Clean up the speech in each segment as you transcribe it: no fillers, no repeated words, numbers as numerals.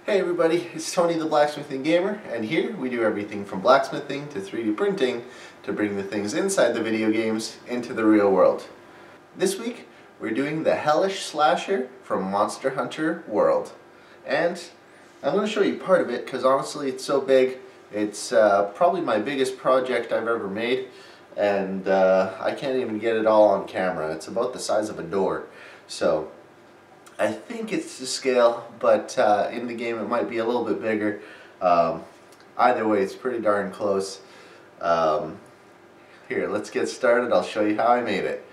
Hey everybody, it's Tony the Blacksmithing Gamer, and here we do everything from blacksmithing to 3D printing to bring the things inside the video games into the real world. This week we're doing the Hellish Slasher from Monster Hunter World. And I'm going to show you part of it because honestly it's so big. It's probably my biggest project I've ever made, and I can't even get it all on camera. It's about the size of a door. So I think it's to scale, but in the game it might be a little bit bigger. Either way, it's pretty darn close. Here, let's get started. I'll show you how I made it.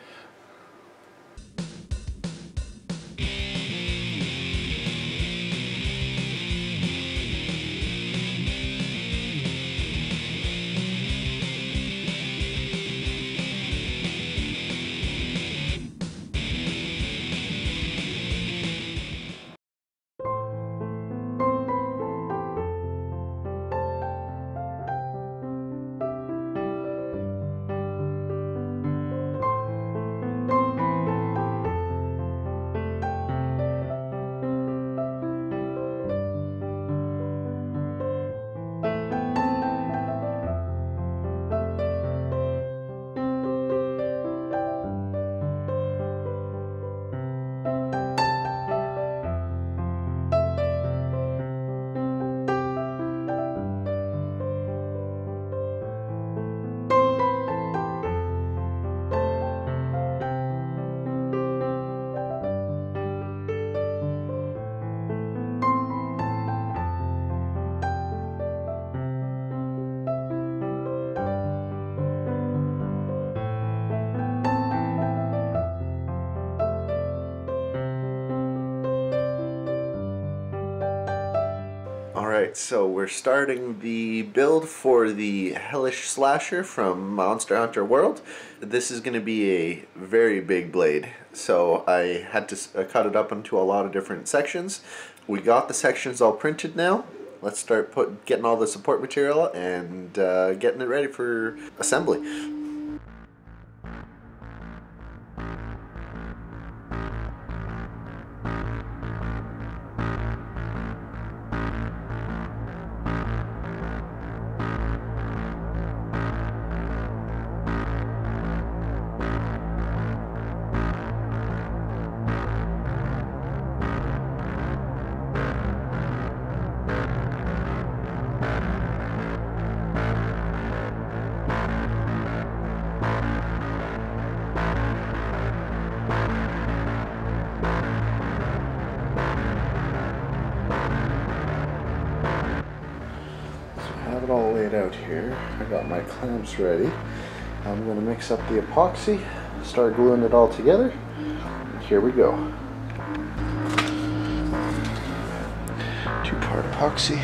Alright, so we're starting the build for the Hellish Slasher from Monster Hunter World. This is going to be a very big blade, so I had to cut it up into a lot of different sections. We got the sections all printed now. Let's start getting all the support material and getting it ready for assembly. It all laid out here. I got my clamps ready. I'm going to mix up the epoxy, start gluing it all together, and here we go. 2-part epoxy.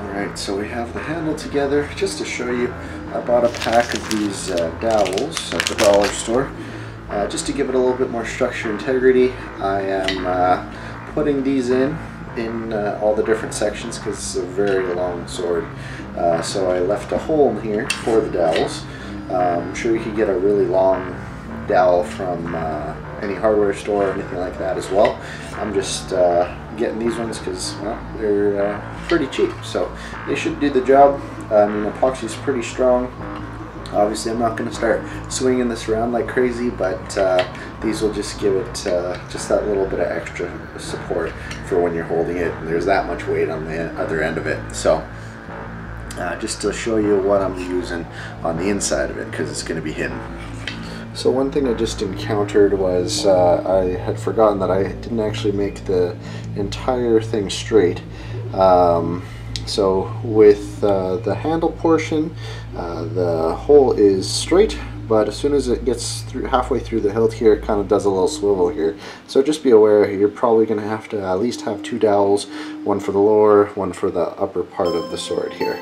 Alright, so we have the handle together. Just to show you, I bought a pack of these dowels at the dollar store. Just to give it a little bit more structure and integrity, I am putting these in all the different sections because it's a very long sword. So I left a hole in here for the dowels. I'm sure you could get a really long dowel from any hardware store or anything like that as well. I'm just getting these ones because, well, they're pretty cheap, so they should do the job. I mean, epoxy is pretty strong. Obviously, I'm not going to start swinging this around like crazy, but these will just give it just that little bit of extra support for when you're holding it, and there's that much weight on the other end of it. So just to show you what I'm using on the inside of it, because it's going to be hidden. So one thing I just encountered was I had forgotten that I didn't actually make the entire thing straight. So with the handle portion, the hole is straight, but as soon as it gets halfway through the hilt here, it kind of does a little swivel here. So just be aware, you're probably going to have to at least have 2 dowels, one for the lower, one for the upper part of the sword here.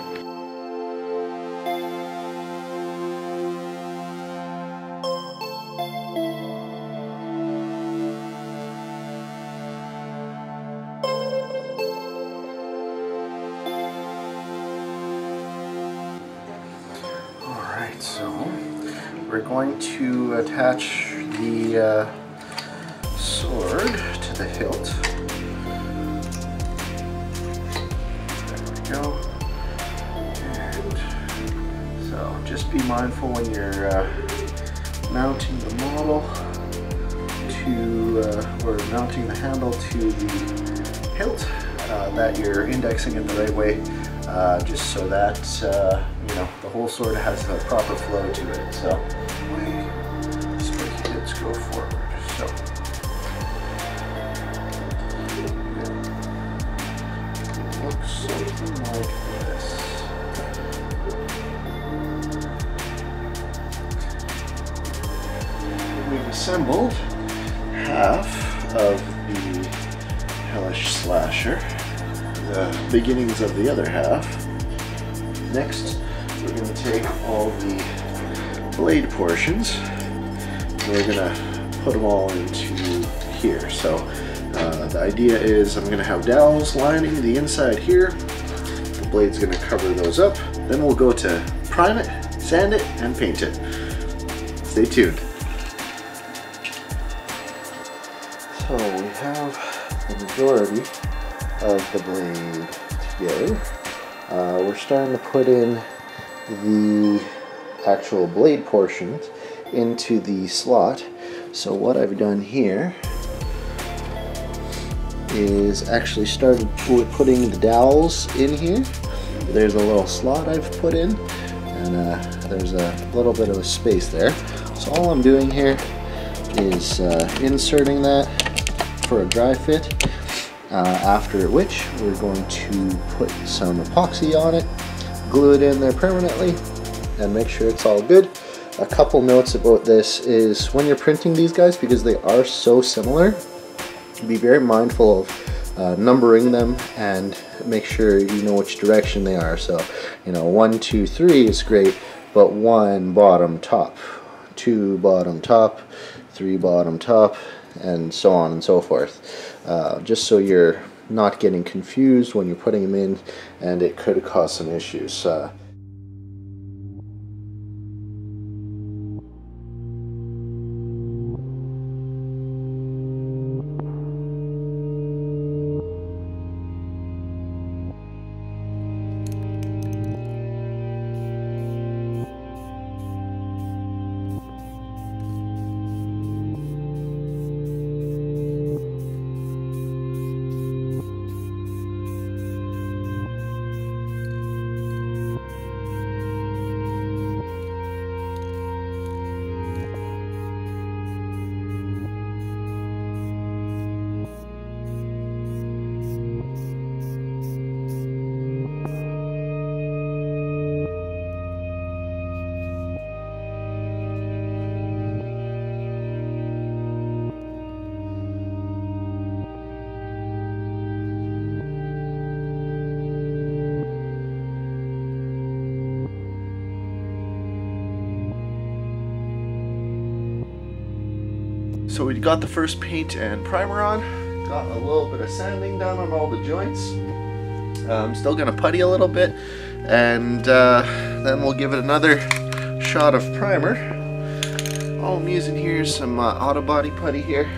So we're going to attach the sword to the hilt. There we go. And so just be mindful when you're mounting the model to, or mounting the handle to the hilt, that you're indexing it the right way, just so that you know, the whole sword has a proper flow to it. So spiky hits go forward. So it looks something like this. We've assembled half of the Hellish Slasher, the beginnings of the other half. Next, we're going to take all the blade portions and we're going to put them all into here. So the idea is I'm going to have dowels lining the inside here. The blade's going to cover those up. Then we'll go to prime it, sand it, and paint it. Stay tuned. So we have the majority of the blade together. We're starting to put in the actual blade portions into the slot. So what I've done here is actually started with putting the dowels in here. There's a little slot I've put in, and there's a little bit of a space there. So all I'm doing here is inserting that for a dry fit, after which we're going to put some epoxy on it, glue it in there permanently, and make sure it's all good. A couple notes about this is when you're printing these guys, because they are so similar, be very mindful of numbering them and make sure you know which direction they are. So, you know, 1, 2, 3 is great, but 1 bottom top, 2 bottom top, 3 bottom top, and so on and so forth. Just so you're not getting confused when you're putting them in, and it could cause some issues. So we got the first paint and primer on, got a little bit of sanding done on all the joints. I'm still gonna putty a little bit, and then we'll give it another shot of primer. All I'm using here is some auto body putty here.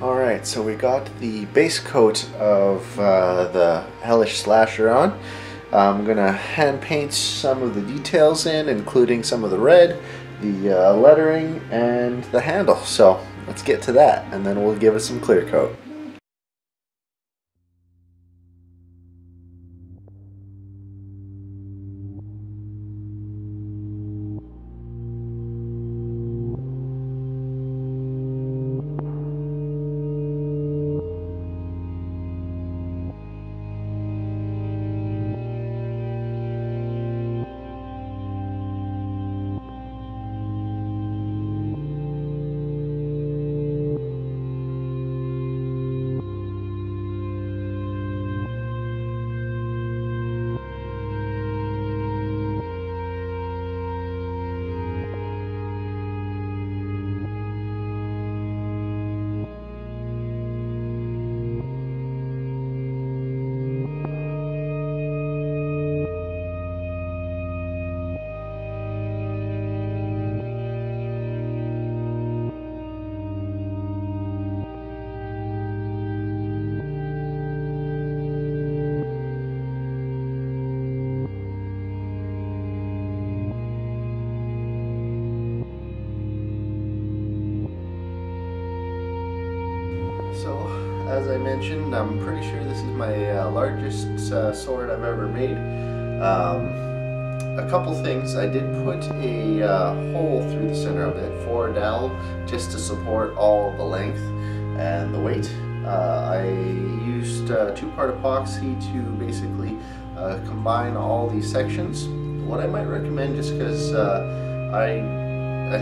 Alright, so we got the base coat of the Hellish Slasher on. I'm going to hand paint some of the details in, including some of the red, the lettering, and the handle. So let's get to that, and then we'll give it some clear coat. I mentioned, I'm pretty sure this is my largest sword I've ever made. A couple things, I did put a hole through the center of it for a dowel just to support all the length and the weight. I used 2-part epoxy to basically combine all these sections. What I might recommend, just because I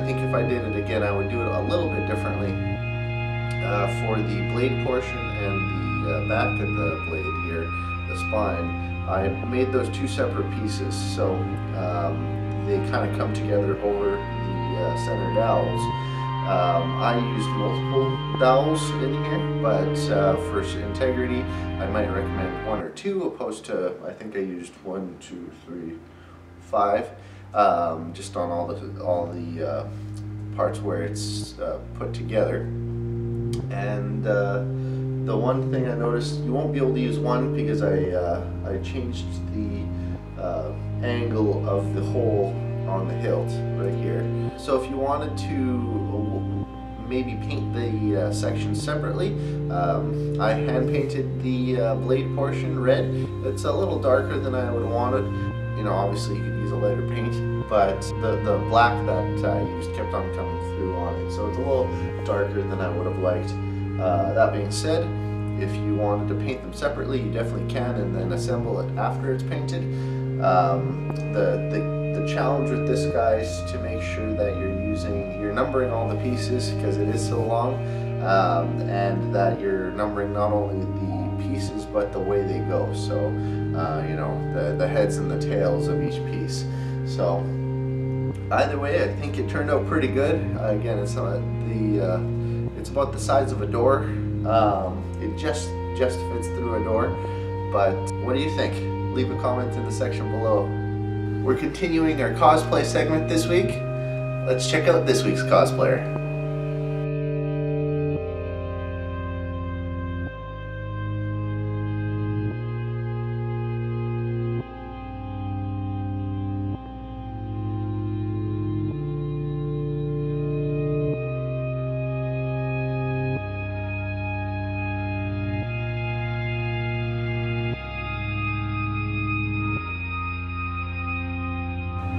think if I did it again I would do it a little bit differently. For the blade portion and the back of the blade here, the spine, I made those 2 separate pieces, so they kind of come together over the center dowels. I used multiple dowels in here, but for integrity I might recommend 1 or 2 opposed to, I think I used 1, 2, 3, 5, just on all the parts where it's put together. And the one thing I noticed, you won't be able to use 1 because I changed the angle of the hole on the hilt right here. So if you wanted to maybe paint the sections separately, I hand painted the blade portion red. It's a little darker than I would have wanted. You know, obviously you could use a lighter paint, but the black that I used kept on coming through on it, so it's a little darker than I would have liked. That being said, if you wanted to paint them separately, you definitely can, and then assemble it after it's painted. The challenge with this, guys, to make sure that you're numbering all the pieces, because it is so long, and that you're numbering not only the pieces but the way they go. So you know, the heads and the tails of each piece. So either way, I think it turned out pretty good. Again, it's about the size of a door. It just fits through a door. But what do you think? Leave a comment in the section below. We're continuing our cosplay segment this week. Let's check out this week's cosplayer.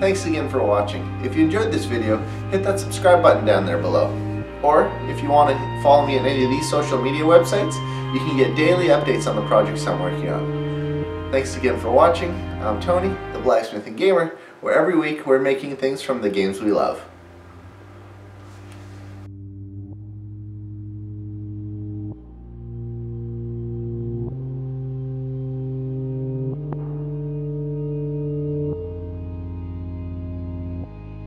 Thanks again for watching. If you enjoyed this video, hit that subscribe button down there below. Or, if you want to follow me on any of these social media websites, you can get daily updates on the projects I'm working on. Thanks again for watching. I'm Tony, the Blacksmithing Gamer, where every week we're making things from the games we love.